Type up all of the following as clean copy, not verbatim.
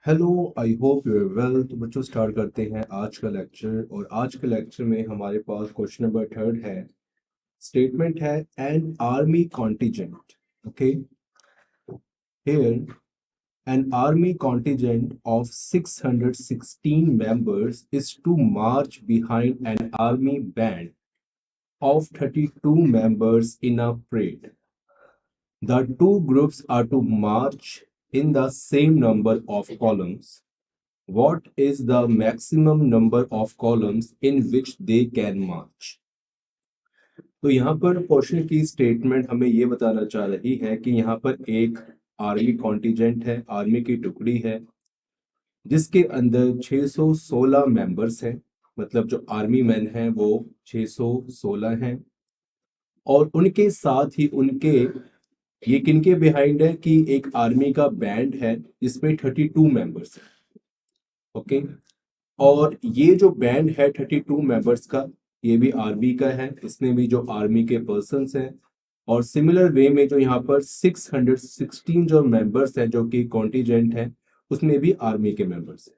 Hello, I hope you are well. तो बच्चों start करते हैं आज का लेक्चर। और आज के लेक्चर में हमारे पास क्वेश्चन नंबर थर्ड है। स्टेटमेंट है an army contingent. Okay, here an army contingent of 616 members is to march behind an army band of 32 members in a parade. The two groups are to march in the same number of columns. What is the maximum number of columns in which they can march? तो यहाँ पर question की statement हमें ये बताना चाह रही है कि यहाँ पर एक आर्मी कॉन्टिजेंट है, आर्मी की टुकड़ी है जिसके अंदर 616 मेंबर्स हैं। मतलब जो आर्मी मैन हैं वो 616 हैं। और उनके साथ ही उनके ये किनके बिहाइंड है कि एक आर्मी का बैंड है जिसमें 32 मेंबर्स हैं। ओके, और ये जो बैंड है 32 मेंबर्स का, ये भी आर्मी का है। इसमें भी जो आर्मी के पर्सन्स हैं। और सिमिलर वे में जो यहाँ पर 616 जो मेंबर्स हैं जो कि कॉन्टिजेंट है, उसमें भी आर्मी के मेंबर्स हैं।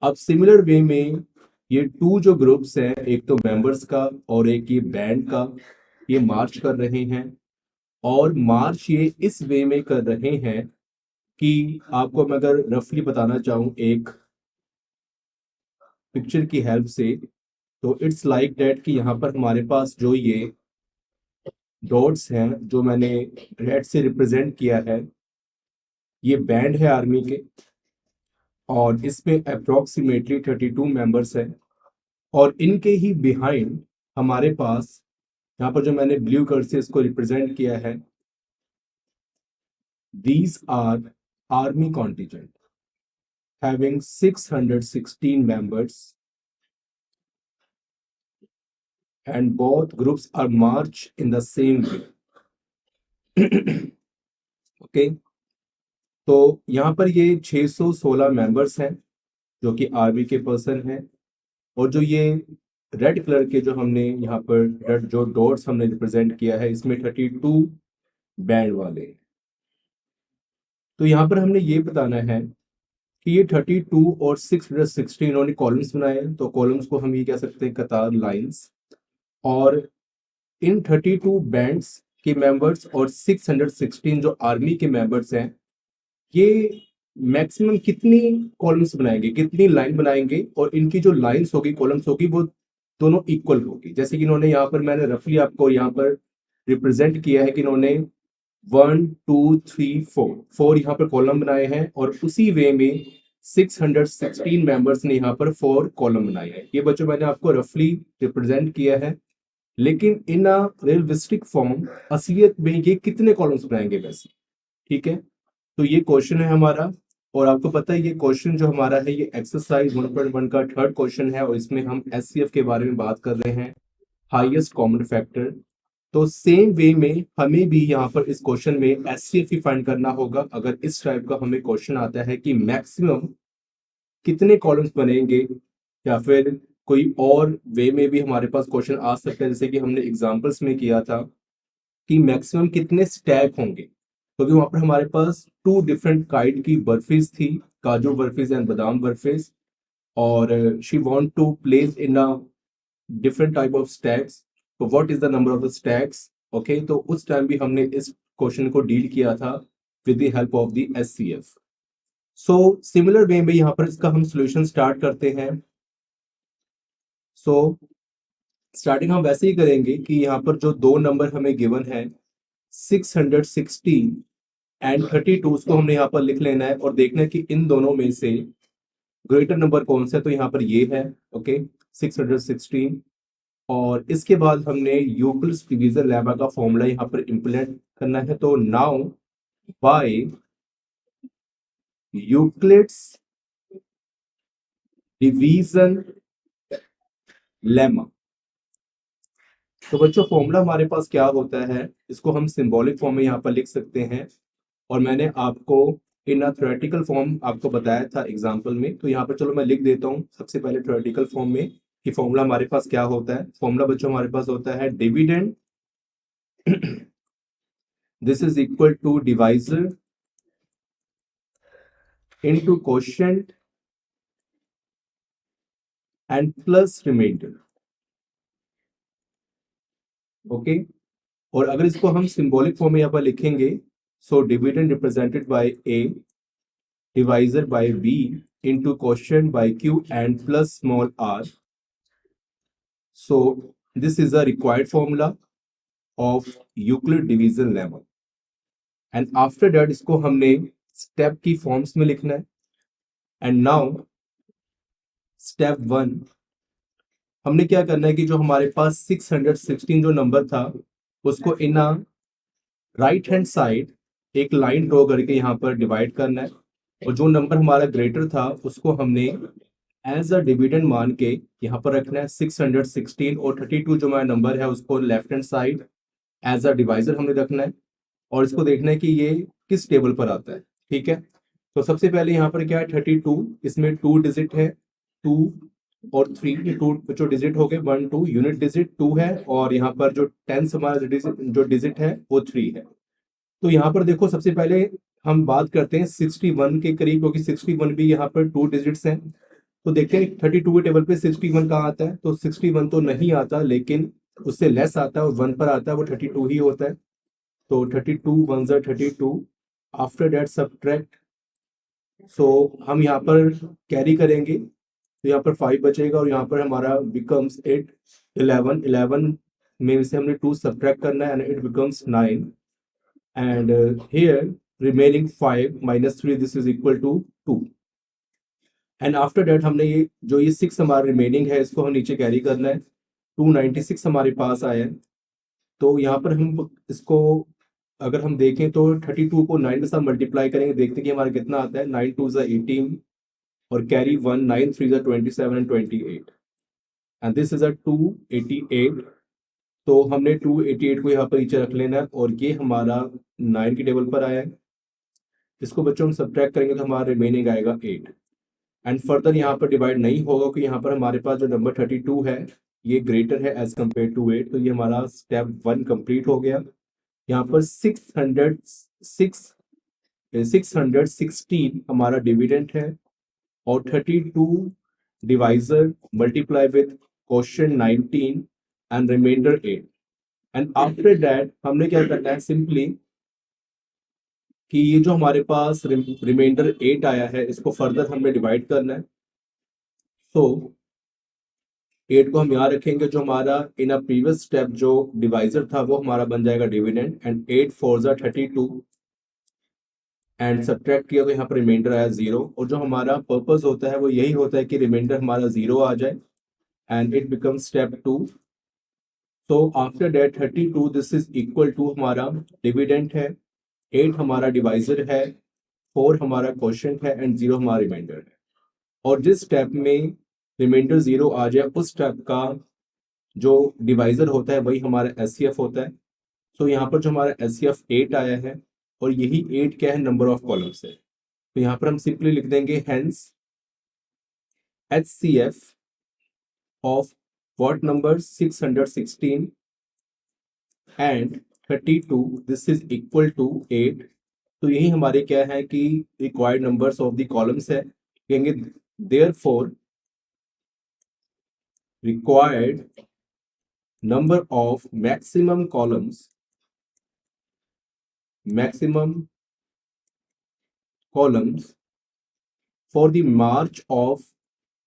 अब सिमिलर वे में ये टू जो ग्रुप्स हैं, एक तो मेंबर्स का और एक ये बैंड का, ये मार्च कर रहे हैं। और मार्च ये इस वे में कर रहे हैं कि आपको मैं अगर रफली बताना चाहूँ एक पिक्चर की हेल्प से, तो इट्स लाइक दैट कि यहाँ पर हमारे पास जो ये डॉट्स हैं जो मैंने रेड से रिप्रेजेंट किया है, ये बैंड है आर्मी के। और इसमें अप्रोक्सीमेटली 32 मेंबर्स हैं। और इनके ही बिहाइंड हमारे पास यहाँ पर जो मैंने ब्लू कलर से इसको रिप्रेजेंट किया है, these are army contingent having 616 members and both groups are march in the same way. Okay, तो यहाँ पर ये 616 मेंबर्स हैं जो कि आर्मी के पर्सन हैं। और जो ये रेड कलर के जो हमने यहाँ पर रेड जो डॉट्स हमने रिप्रेजेंट किया है, इसमें 32 बैंड वाले हैं। तो यहाँ पर हमने ये बताना है कि ये 32 और 616 इन्होंने कॉलम्स बनाए हैं। तो कॉलम्स को हम ये कह सकते हैं कतार, लाइंस। और इन 32 बैंड्स के मेंबर्स और 616 जो आर्मी के मेंबर्स हैं, ये मैक्सिमम कितनी कॉलम्स बनाएंगे, कितनी लाइन बनाएंगे। और इनकी जो लाइंस होगी, कॉलम्स होगी, वो दोनों इक्वल होगी। जैसे कि इन्होंने यहाँ पर, मैंने रफली आपको यहाँ पर रिप्रेजेंट किया है कि इन्होंने 1 2 3 4 यहाँ पर कॉलम बनाए हैं। और उसी वे में 616 मेंबर्स ने यहाँ पर 4 कॉलम बनाए हैं। ये बच्चों मैंने आपको रफली रिप्रेजेंट किया है। लेकिन इन अ रियलिस्टिक फॉर्म, असलियत में ये कितने कॉलम्स बनाएंगे वैसे। ठीक है, तो ये क्वेश्चन है हमारा। और आपको पता है ये क्वेश्चन जो हमारा है, ये एक्सरसाइज 1.1 का थर्ड क्वेश्चन है। और इसमें हम एचसीएफ के बारे में बात कर रहे हैं, हाईएस्ट कॉमन फैक्टर। तो सेम वे में हमें भी यहाँ पर इस क्वेश्चन में एचसीएफ ही फाइंड करना होगा। अगर इस टाइप का हमें क्वेश्चन आता है कि मैक्सिमम कितने कॉलम्स बनेंगे, या फिर कोई और वे में भी हमारे पास क्वेश्चन आ सकता है, जैसे कि हमने एग्जांपल्स में किया था कि मैक्सिमम कितने स्टैक होंगे। क्योंकि वहां पर हमारे पास टू डिफरेंट काइंड की बर्फीज थी, काजू बर्फीज एंड बादाम बर्फीज। और she want to place in a different type of stacks. तो what is the number of the stacks. Okay, तो उस टाइम भी हमने इस क्वेश्चन को डील किया था with the help of the HCF. So similar way में यहाँ पर इसका हम सॉल्यूशन स्टार्ट करते हैं। सो स्टार्टिंग हम वैसे ही करेंगे कि यहाँ पर जो दो नंबर हमें गिवन है, 616 एंड 32, उसको हमने यहाँ पर लिख लेना है और देखना है कि इन दोनों में से ग्रेटर नंबर कौन सा है। तो यहाँ पर ये है। ओके, 616। और इसके बाद हमने यूक्लिड्स डिवीजन लेमा का फॉर्मूला यहाँ पर इंप्लीमेंट करना है। तो now by Euclid's division lemma, तो बच्चों फॉर्मूला हमारे पास क्या होता है, इसको हम सिंबॉलिक फॉर्म में यहाँ पर लिख सकते हैं। और मैंने आपको इन अ थ्योरेटिकल फॉर्म आपको बताया था एग्जांपल में। तो यहाँ पर चलो मैं लिख देता हूँ सबसे पहले थ्योरेटिकल फॉर्म में कि फॉर्मूला हमारे पास क्या होता है। फॉर्मूला बच्चों हमारे पास होता है dividend, this is equal to divisor into quotient and plus remainder. Okay, और अगर इसको हम सिंबॉलिक फॉर्म में यहाँ पर लिखेंगे, so dividend represented by A divisor by B into quotient by q and plus small r. So this is a required formula of Euclid division lemma. And after that इसको हमने step की forms में लिखना है. And now step 1 हमने क्या करना है कि जो हमारे पास 616 जो नंबर था उसको इन अ राइट हैंड साइड एक लाइन ड्रॉ करके यहाँ पर डिवाइड करना है, और जो नंबर हमारा ग्रेटर था उसको हमने एज अ डिविडेंड मान के यहाँ पर रखना है 616, और 32 जो हमारा नंबर है उसको left hand side as a divisor हमने रखना है, और इसको देखना है कि ये किस टेबल पर आता है. ठीक है, तो सबसे पहले यहाँ पर क्या है 32, इसमें 2 डिजिट है, 2 और 3, ये 2 जो डिजिट हो गए 1 2, यूनिट डिजिट 2 है, और यहाँ पर जो टेंस हमारा जो डिजिट है वो 3 है. तो यहाँ पर देखो सबसे पहले हम बात करते हैं 61 के करीब, क्योंकि 61 भी यहाँ पर 2 डिजिट्स हैं. तो देखते हैं 32 के टेबल पे 61 कहाँ आता है. तो 61 तो नहीं आता, लेकिन उससे लेस आता है और 1 पर आता है, वो 32 ही होता है. तो 32 1 32, आफ्टर दैट सब्ट्रैक्ट. सो हम यहाँ पर कैरी करेंगे तो यहाँ पर 5 बचेगा, और यहाँ पर हमारा बिकम्स 8 11 11 में से हमने 2 सब्ट्रैक्ट करना है and it becomes 9. and here remaining 5 minus 3, this is equal to 2. and after that हमने ये 6 हमारा रिमेनिंग है इसको हम नीचे कैरी करना है. 296 हमारे पास आया है. तो यहाँ पर हम इसको अगर हम देखें तो 32 को 9 के साथ मल्टीप्लाई करेंगे, देखते हैं कि हमारा कितना आता है. 9 2 18 और carry 1, 9 3 27 and 28, and this is a 288. तो हमने 288 को यहाँ पर नीचे रख लेना है, और ये हमारा 9 के टेबल पर आया है. इसको बच्चों हम सब्ट्रैक्ट करेंगे तो हमारा रिमेनिंग आएगा 8. एंड फर्दर यहाँ पर डिवाइड नहीं होगा क्योंकि यहाँ पर हमारे पास जो नंबर 32 है ये ग्रेटर है एज कम्पेयर टू 8. तो ये हमारा स्टेप 1 कंप्लीट हो गया. यहाँ पर 616 हमारा डिविडेंट है, और 32 divisor multiply with quotient 19 and remainder 8. And after that हमने क्या करना है सिंपली कि ये जो हमारे पास रिमाइंडर 8 आया है इसको फर्दर हमें डिवाइड करना है. सो 8 को हम यहाँ रखेंगे, जो हमारा इन अ प्रीवियस स्टेप जो डिवाइजर था वो हमारा बन जाएगा डिविडेंड. एंड 8 4 32 एंड सब्ट्रैक्ट किया तो यहाँ पर रिमाइंडर आया 0. और जो हमारा पर्पस होता है वो यही होता है कि रिमाइंडर हमारा 0 आ जाए, and it becomes step 2. So after that 32 this is equal to हमारा डिविडेंड है, 8 हमारा डिवाइजर है, 4 हमारा क्वोशिएंट है एंड 0 हमारा रिमाइंडर है. और जिस स्टेप में रिमाइंडर 0 आ जाए उस स्टेप का जो डिवाइजर होता है वही हमारा एचसीएफ होता है. तो यहाँ पर जो हमारा एचसीएफ 8 आया है, और यही 8 क्या है नंबर ऑफ कॉलम्स है. तो यहाँ पर हम सिंपली लिख देंगे hence HCF of what number 616 and 32 this is equal to 8. तो यही हमारे क्या है कि required numbers of the columns है. कहेंगे therefore required number of maximum columns for the march of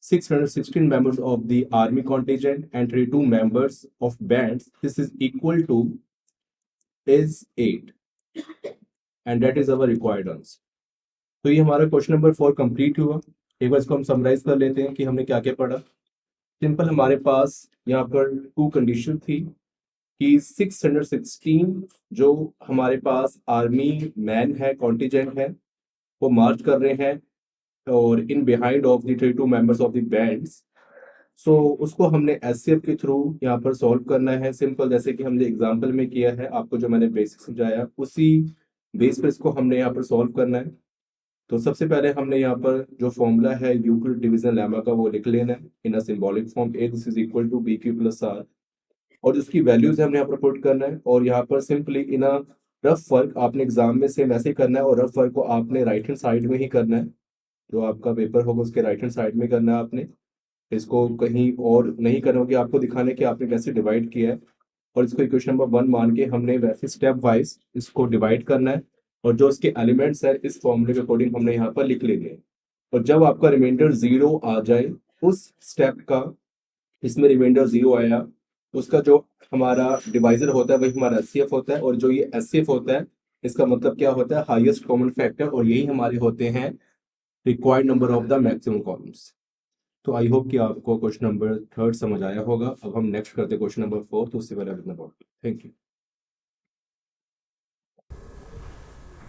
616 members of the army contingent and 32 members of bands, this is equal to is 8, and that is our required answer. तो ये हमारा question number 4 complete हुआ. एक बार इसको हम summarise कर लेते हैं कि हमने क्या क्या पढ़ा. सिंपल हमारे पास यहाँ पर 2 कंडीशन थी कि 616 जो हमारे पास आर्मी मैन है कॉन्टिजेंट है वो मार्च कर रहे हैं और in behind of the 32 members of the bands. So उसको हमने एचसीएफ के थ्रू यहाँ पर सॉल्व करना है. सिंपल जैसे कि हमने एग्जांपल में किया है, आपको जो मैंने बेसिक समझाया उसी बेस पे इसको हमने यहाँ पर सॉल्व करना है. तो सबसे पहले हमने यहाँ पर जो फॉर्मूला है यूक्लिड डिवीजन लेमा का वो लिख लेना है in a symbolic form. A this is equal to B Q plus R, और उसकी वैल्यूज हमने यहाँ पर पुट करना है. और यहाँ पर simply in a rough work आपने एग्जाम में सेम ऐसे ही करना है, और रफ वर्क को आपने राइट हैंड साइड में ही करना है. जो आपका पेपर होगा उसके राइट हैंड साइड में करना है आपने। इसको कहीं और नहीं करना होगी, आपको दिखाना है कि आपने कैसे डिवाइड किया है, और इसको इक्वेशन नंबर 1 मान के हमने वैसे स्टेप वाइज इसको डिवाइड करना है, और जो इसके एलिमेंट्स है इस फॉर्मूले के अकॉर्डिंग हमने यहाँ पर लिख लेंगे। और जब आपका रिमाइंडर 0 आ जाए उस स्टेप का, इसमें रिमाइंडर 0 आया, उसका जो हमारा डिवाइजर होता है वही हमारा एचसीएफ होता है, और जो ये एचसीएफ होता है इसका मतलब क्या होता है, हाईएस्ट कॉमन फैक्टर, और यही हमारे होते हैं required number of the maximum columns. तो आई होप कि आपको क्वेश्चन नंबर 3 समझ आया होगा। अब हम नेक्स्ट करते हैं क्वेश्चन नंबर 4, तो उससे पहले थैंक यू।